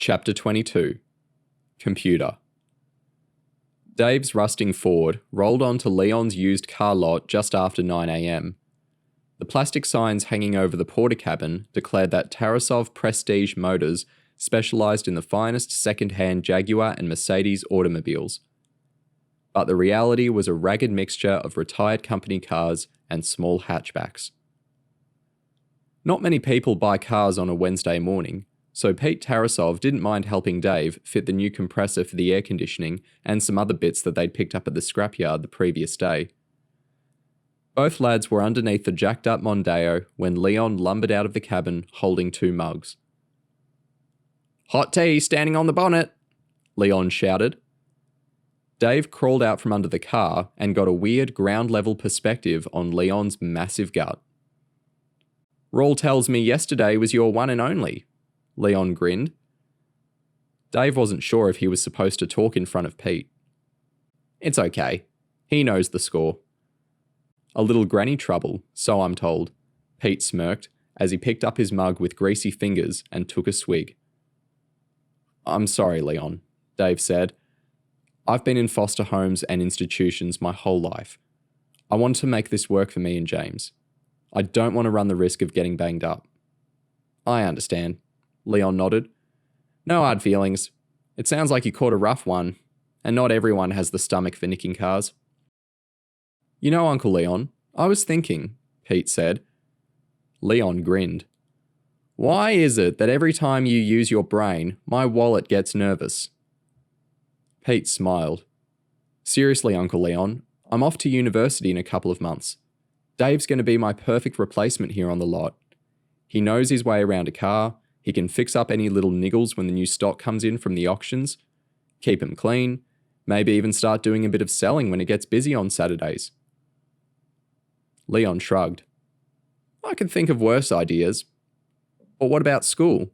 Chapter 22. Computer. Dave's rusting Ford rolled onto Leon's used car lot just after 9 a.m. The plastic signs hanging over the porter cabin declared that Tarasov Prestige Motors specialized in the finest second-hand Jaguar and Mercedes automobiles. But the reality was a ragged mixture of retired company cars and small hatchbacks. Not many people buy cars on a Wednesday morning, so Pete Tarasov didn't mind helping Dave fit the new compressor for the air conditioning and some other bits that they'd picked up at the scrapyard the previous day. Both lads were underneath the jacked-up Mondeo when Leon lumbered out of the cabin holding 2 mugs. "Hot tea standing on the bonnet," Leon shouted. Dave crawled out from under the car and got a weird ground-level perspective on Leon's massive gut. "Rawl tells me yesterday was your one and only," Leon grinned. Dave wasn't sure if he was supposed to talk in front of Pete. "It's okay. He knows the score." "A little granny trouble, so I'm told," Pete smirked as he picked up his mug with greasy fingers and took a swig. "I'm sorry, Leon," Dave said. "I've been in foster homes and institutions my whole life. I want to make this work for me and James. I don't want to run the risk of getting banged up." "I understand," Leon nodded. "No hard feelings. It sounds like you caught a rough one, and not everyone has the stomach for nicking cars." "You know, Uncle Leon, I was thinking," Pete said. Leon grinned. "Why is it that every time you use your brain, my wallet gets nervous?" Pete smiled. "Seriously, Uncle Leon, I'm off to university in a couple of months. Dave's going to be my perfect replacement here on the lot. He knows his way around a car. He can fix up any little niggles when the new stock comes in from the auctions, keep him clean, maybe even start doing a bit of selling when it gets busy on Saturdays." Leon shrugged. "I can think of worse ideas. But what about school?"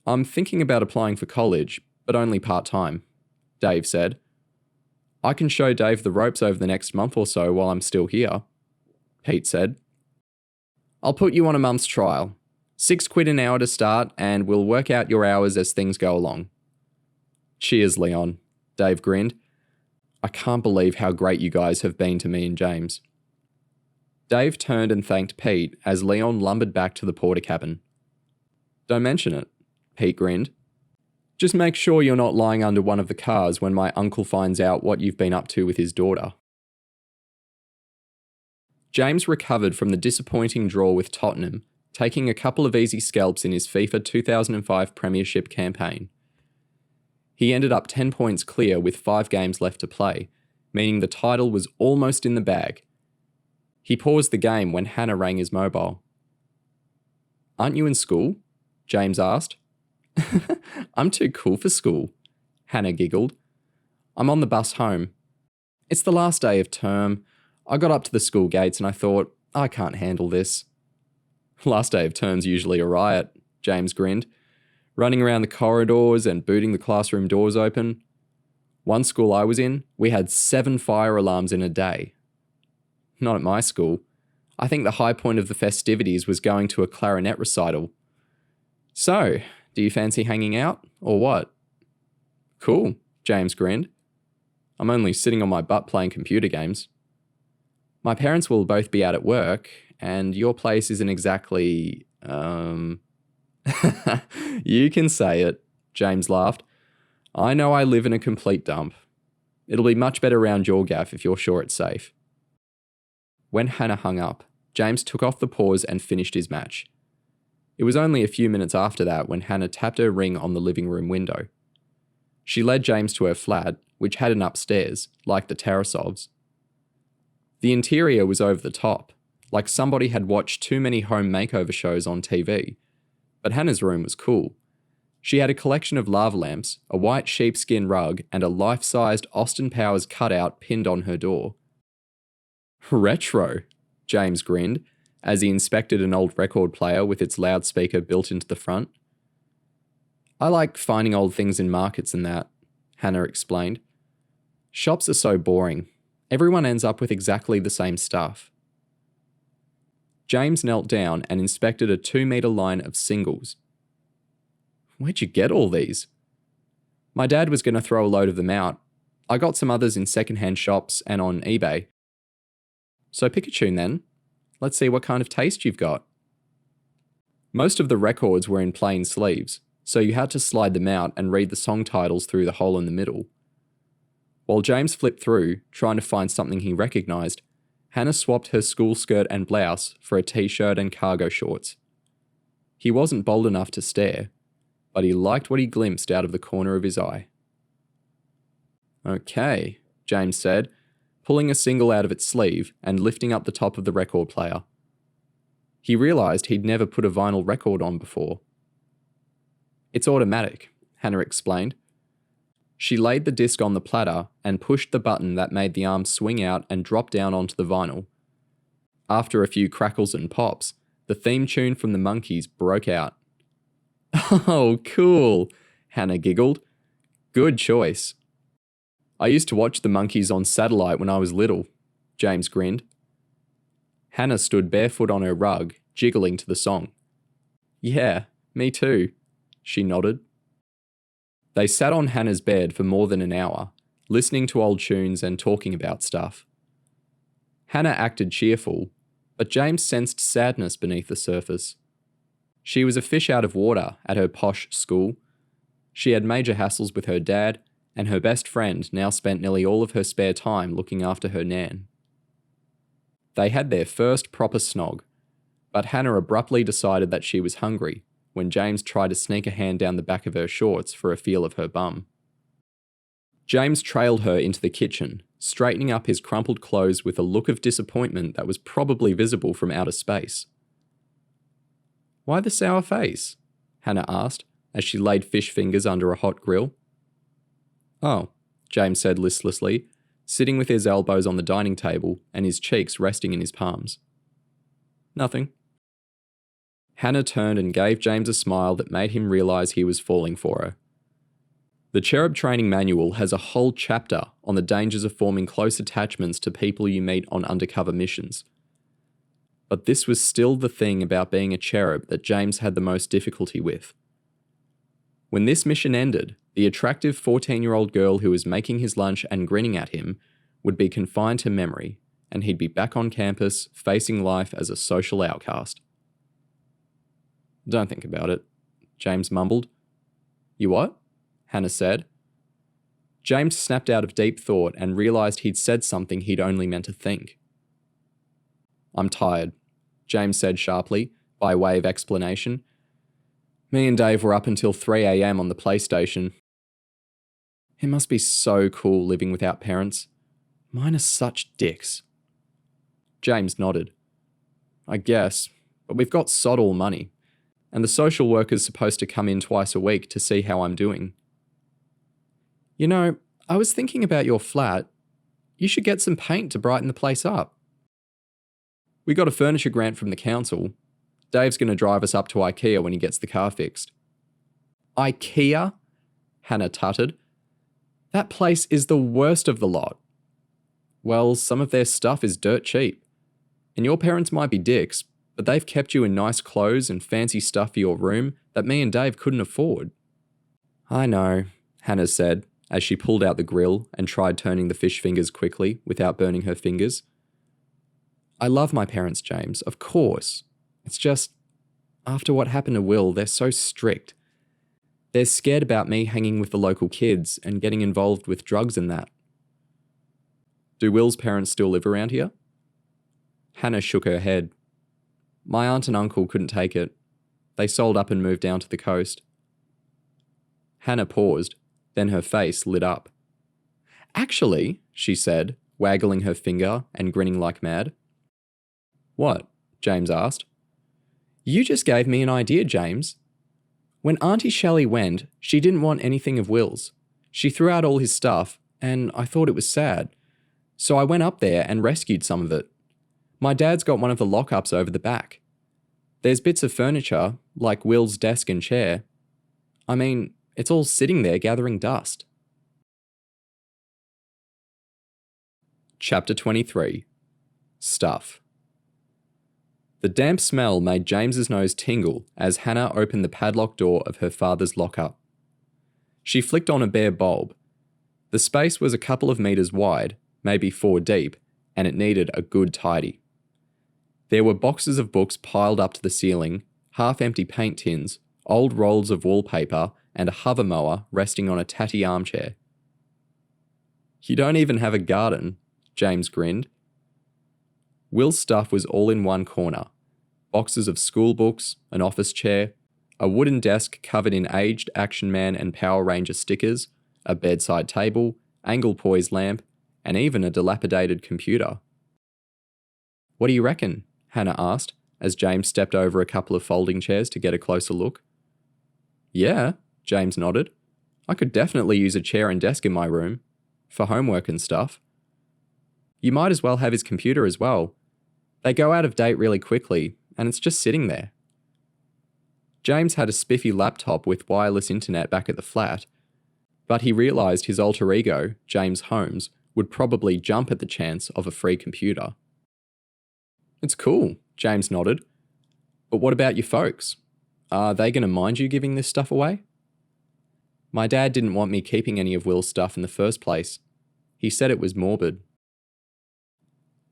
"I'm thinking about applying for college, but only part-time," Dave said. "I can show Dave the ropes over the next month or so while I'm still here," Pete said. "I'll put you on a month's trial. £6 an hour to start, and we'll work out your hours as things go along." "Cheers, Leon," Dave grinned. "I can't believe how great you guys have been to me and James." Dave turned and thanked Pete as Leon lumbered back to the porter cabin. "Don't mention it," Pete grinned. "Just make sure you're not lying under one of the cars when my uncle finds out what you've been up to with his daughter." James recovered from the disappointing draw with Tottenham, taking a couple of easy scalps in his FIFA 2005 Premiership campaign. He ended up 10 points clear with 5 games left to play, meaning the title was almost in the bag. He paused the game when Hannah rang his mobile. "Aren't you in school?" James asked. "I'm too cool for school," Hannah giggled. "I'm on the bus home. It's the last day of term. I got up to the school gates and I thought, I can't handle this." "Last day of term's usually a riot," James grinned, running around the corridors and booting the classroom doors open. "One school I was in, we had 7 fire alarms in a day." "Not at my school. I think the high point of the festivities was going to a clarinet recital." "So, do you fancy hanging out, or what?" "Cool," James grinned. "I'm only sitting on my butt playing computer games." "My parents will both be out at work, and your place isn't exactly, You can say it," James laughed. "I know I live in a complete dump. It'll be much better around your gaff if you're sure it's safe." When Hannah hung up, James took off the pause and finished his match. It was only a few minutes after that when Hannah tapped her ring on the living room window. She led James to her flat, which had an upstairs, like the Tarasovs. The interior was over the top, like somebody had watched too many home makeover shows on TV. But Hannah's room was cool. She had a collection of lava lamps, a white sheepskin rug, and a life-sized Austin Powers cutout pinned on her door. "Retro," James grinned, as he inspected an old record player with its loudspeaker built into the front. "I like finding old things in markets and that," Hannah explained. "Shops are so boring. Everyone ends up with exactly the same stuff." James knelt down and inspected a 2-metre line of singles. Where'd you get all these? My dad was going to throw a load of them out. I got some others in secondhand shops and on eBay. So pick a tune then. Let's see what kind of taste you've got. Most of the records were in plain sleeves, so you had to slide them out and read the song titles through the hole in the middle. While James flipped through, trying to find something he recognised, Hannah swapped her school skirt and blouse for a t-shirt and cargo shorts. He wasn't bold enough to stare, but he liked what he glimpsed out of the corner of his eye. Okay, James said, pulling a single out of its sleeve and lifting up the top of the record player. He realised he'd never put a vinyl record on before. It's automatic, Hannah explained. She laid the disc on the platter and pushed the button that made the arm swing out and drop down onto the vinyl. After a few crackles and pops, the theme tune from the Monkees broke out. Oh, cool, Hannah giggled. Good choice. I used to watch the Monkees on satellite when I was little, James grinned. Hannah stood barefoot on her rug, jiggling to the song. Yeah, me too, she nodded. They sat on Hannah's bed for more than an hour, listening to old tunes and talking about stuff. Hannah acted cheerful, but James sensed sadness beneath the surface. She was a fish out of water at her posh school. She had major hassles with her dad, and her best friend now spent nearly all of her spare time looking after her nan. They had their first proper snog, but Hannah abruptly decided that she was hungry when James tried to sneak a hand down the back of her shorts for a feel of her bum. James trailed her into the kitchen, straightening up his crumpled clothes with a look of disappointment that was probably visible from outer space. Why the sour face? Hannah asked as she laid fish fingers under a hot grill. Oh, James said listlessly, sitting with his elbows on the dining table and his cheeks resting in his palms. Nothing. Hannah turned and gave James a smile that made him realise he was falling for her. The CHERUB training manual has a whole chapter on the dangers of forming close attachments to people you meet on undercover missions. But this was still the thing about being a CHERUB that James had the most difficulty with. When this mission ended, the attractive 14-year-old girl who was making his lunch and grinning at him would be confined to memory, and he'd be back on campus, facing life as a social outcast. Don't think about it, James mumbled. You what? Hannah said. James snapped out of deep thought and realised he'd said something he'd only meant to think. I'm tired, James said sharply, by way of explanation. Me and Dave were up until 3 a.m. on the PlayStation. It must be so cool living without parents. Mine are such dicks. James nodded. I guess, but we've got sod all money, and the social worker's supposed to come in twice a week to see how I'm doing. You know, I was thinking about your flat. You should get some paint to brighten the place up. We got a furniture grant from the council. Dave's going to drive us up to IKEA when he gets the car fixed. IKEA? Hannah tutted. That place is the worst of the lot. Well, some of their stuff is dirt cheap. And your parents might be dicks, but they've kept you in nice clothes and fancy stuff for your room that me and Dave couldn't afford. I know, Hannah said, as she pulled out the grill and tried turning the fish fingers quickly without burning her fingers. I love my parents, James, of course. It's just, after what happened to Will, they're so strict. They're scared about me hanging with the local kids and getting involved with drugs and that. Do Will's parents still live around here? Hannah shook her head. My aunt and uncle couldn't take it. They sold up and moved down to the coast. Hannah paused, then her face lit up. Actually, she said, waggling her finger and grinning like mad. What? James asked. You just gave me an idea, James. When Auntie Shelley went, she didn't want anything of Will's. She threw out all his stuff, and I thought it was sad. So I went up there and rescued some of it. My dad's got one of the lockups over the back. There's bits of furniture, like Will's desk and chair. I mean, it's all sitting there gathering dust. Chapter 23. Stuff. The damp smell made James's nose tingle as Hannah opened the padlock door of her father's lockup. She flicked on a bare bulb. The space was a couple of meters wide, maybe 4 deep, and it needed a good tidy. There were boxes of books piled up to the ceiling, half-empty paint tins, old rolls of wallpaper, and a hover mower resting on a tatty armchair. "You don't even have a garden," James grinned. Will's stuff was all in one corner. Boxes of school books, an office chair, a wooden desk covered in aged Action Man and Power Ranger stickers, a bedside table, angle poise lamp, and even a dilapidated computer. "What do you reckon?" Hannah asked, as James stepped over a couple of folding chairs to get a closer look. "Yeah," James nodded. "I could definitely use a chair and desk in my room, for homework and stuff. You might as well have his computer as well. They go out of date really quickly, and it's just sitting there." James had a spiffy laptop with wireless internet back at the flat, but he realised his alter ego, James Holmes, would probably jump at the chance of a free computer. "It's cool," James nodded. "But what about your folks? Are they going to mind you giving this stuff away?" "My dad didn't want me keeping any of Will's stuff in the first place. He said it was morbid."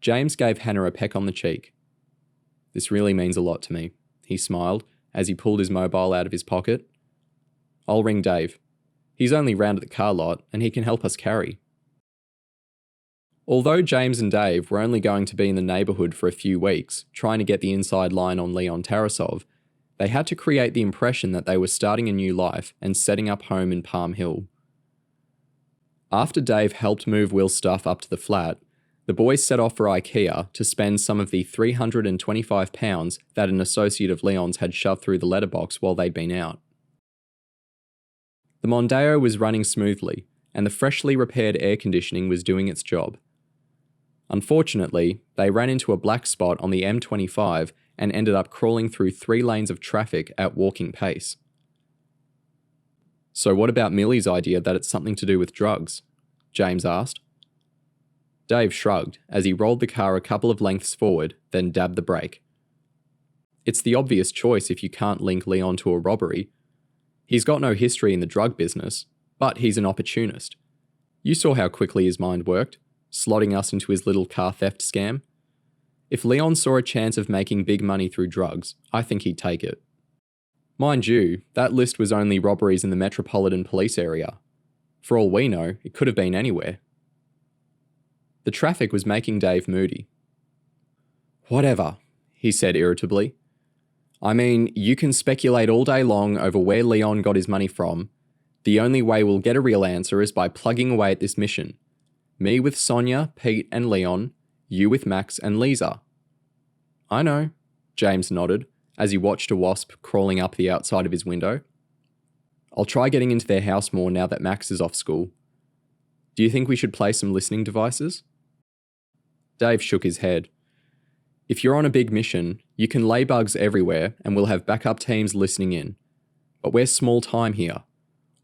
James gave Hannah a peck on the cheek. "This really means a lot to me," he smiled as he pulled his mobile out of his pocket. "I'll ring Dave. He's only round at the car lot and he can help us carry." Although James and Dave were only going to be in the neighbourhood for a few weeks, trying to get the inside line on Leon Tarasov, they had to create the impression that they were starting a new life and setting up home in Palm Hill. After Dave helped move Will's stuff up to the flat, the boys set off for IKEA to spend some of the £325 that an associate of Leon's had shoved through the letterbox while they'd been out. The Mondeo was running smoothly, and the freshly repaired air conditioning was doing its job. Unfortunately, they ran into a black spot on the M25 and ended up crawling through 3 lanes of traffic at walking pace. "So what about Millie's idea that it's something to do with drugs?" James asked. Dave shrugged as he rolled the car a couple of lengths forward, then dabbed the brake. "It's the obvious choice if you can't link Leon to a robbery. He's got no history in the drug business, but he's an opportunist. You saw how quickly his mind worked, slotting us into his little car theft scam. If Leon saw a chance of making big money through drugs, I think he'd take it. Mind you, that list was only robberies in the Metropolitan Police area. For all we know, it could have been anywhere." The traffic was making Dave moody. "Whatever," he said irritably. "I mean, you can speculate all day long over where Leon got his money from. The only way we'll get a real answer is by plugging away at this mission. Me with Sonia, Pete and Leon, you with Max and Lisa." "I know," James nodded as he watched a wasp crawling up the outside of his window. "I'll try getting into their house more now that Max is off school. Do you think we should play some listening devices?" Dave shook his head. "If you're on a big mission, you can lay bugs everywhere and we'll have backup teams listening in. But we're small time here.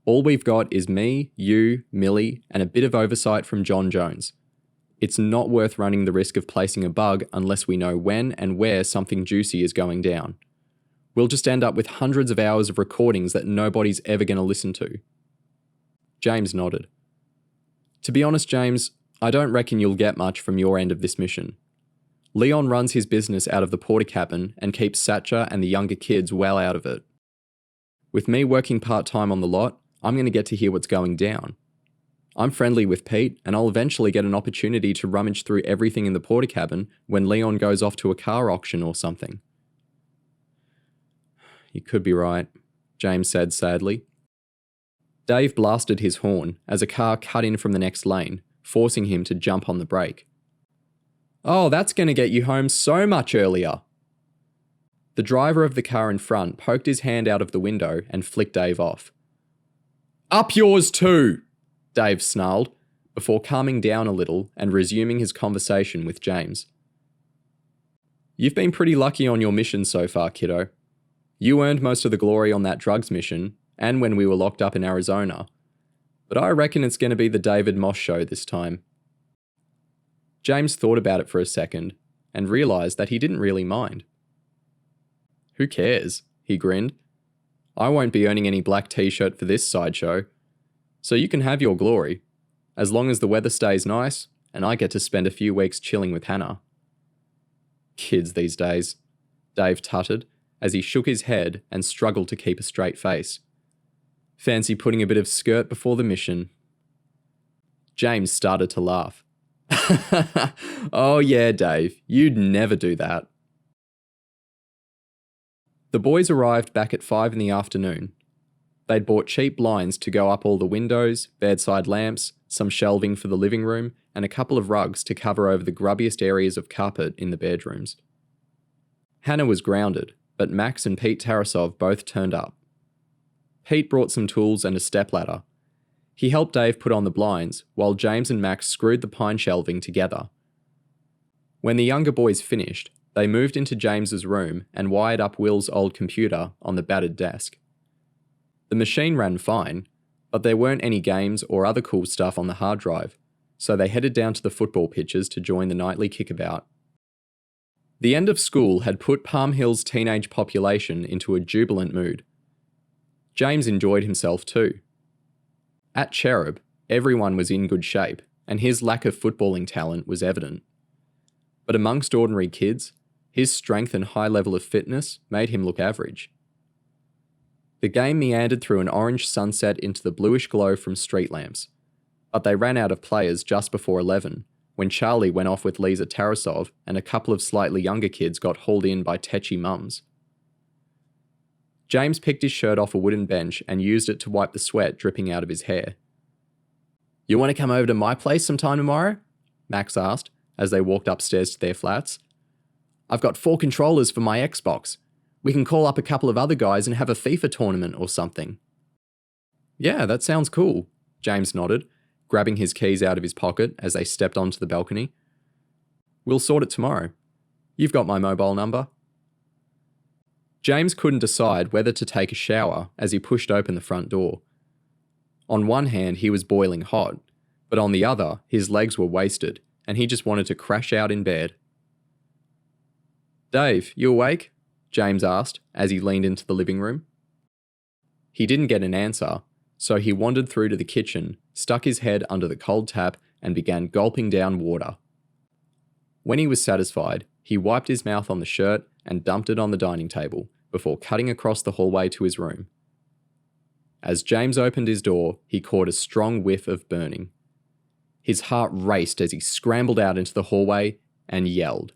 All we've got is me, you, Millie, and a bit of oversight from John Jones. It's not worth running the risk of placing a bug unless we know when and where something juicy is going down. We'll just end up with hundreds of hours of recordings that nobody's ever going to listen to." James nodded. "To be honest, James, I don't reckon you'll get much from your end of this mission. Leon runs his business out of the porta cabin and keeps Satcher and the younger kids well out of it. With me working part-time on the lot, I'm going to get to hear what's going down. I'm friendly with Pete, and I'll eventually get an opportunity to rummage through everything in the porta cabin when Leon goes off to a car auction or something." "You could be right," James said sadly. Dave blasted his horn as a car cut in from the next lane, forcing him to jump on the brake. "Oh, that's going to get you home so much earlier." The driver of the car in front poked his hand out of the window and flicked Dave off. "Up yours too!" Dave snarled, before calming down a little and resuming his conversation with James. "You've been pretty lucky on your mission so far, kiddo. You earned most of the glory on that drugs mission, and when we were locked up in Arizona. But I reckon it's going to be the David Moss show this time." James thought about it for a second, and realised that he didn't really mind. Who cares? He grinned. I won't be earning any black t-shirt for this sideshow. So you can have your glory, as long as the weather stays nice and I get to spend a few weeks chilling with Hannah. Kids these days, Dave tutted as he shook his head and struggled to keep a straight face. Fancy putting a bit of skirt before the mission. James started to laugh. Oh yeah, Dave, you'd never do that. The boys arrived back at 5 in the afternoon. They'd bought cheap blinds to go up all the windows, bedside lamps, some shelving for the living room, and a couple of rugs to cover over the grubbiest areas of carpet in the bedrooms. Hannah was grounded, but Max and Pete Tarasov both turned up. Pete brought some tools and a stepladder. He helped Dave put on the blinds, while James and Max screwed the pine shelving together. When the younger boys finished, they moved into James's room and wired up Will's old computer on the battered desk. The machine ran fine, but there weren't any games or other cool stuff on the hard drive, so they headed down to the football pitches to join the nightly kickabout. The end of school had put Palm Hill's teenage population into a jubilant mood. James enjoyed himself too. At CHERUB, everyone was in good shape, and his lack of footballing talent was evident. But amongst ordinary kids, his strength and high level of fitness made him look average. The game meandered through an orange sunset into the bluish glow from street lamps, but they ran out of players just before 11, when Charlie went off with Lisa Tarasov and a couple of slightly younger kids got hauled in by tetchy mums. James picked his shirt off a wooden bench and used it to wipe the sweat dripping out of his hair. "You want to come over to my place sometime tomorrow?" Max asked, as they walked upstairs to their flats. "I've got 4 controllers for my Xbox. We can call up a couple of other guys and have a FIFA tournament or something." "Yeah, that sounds cool," James nodded, grabbing his keys out of his pocket as they stepped onto the balcony. "We'll sort it tomorrow. You've got my mobile number." James couldn't decide whether to take a shower as he pushed open the front door. On one hand, he was boiling hot, but on the other, his legs were wasted, and he just wanted to crash out in bed. "Dave, you awake?" James asked as he leaned into the living room. He didn't get an answer, so he wandered through to the kitchen, stuck his head under the cold tap, and began gulping down water. When he was satisfied, he wiped his mouth on the shirt and dumped it on the dining table before cutting across the hallway to his room. As James opened his door, he caught a strong whiff of burning. His heart raced as he scrambled out into the hallway and yelled.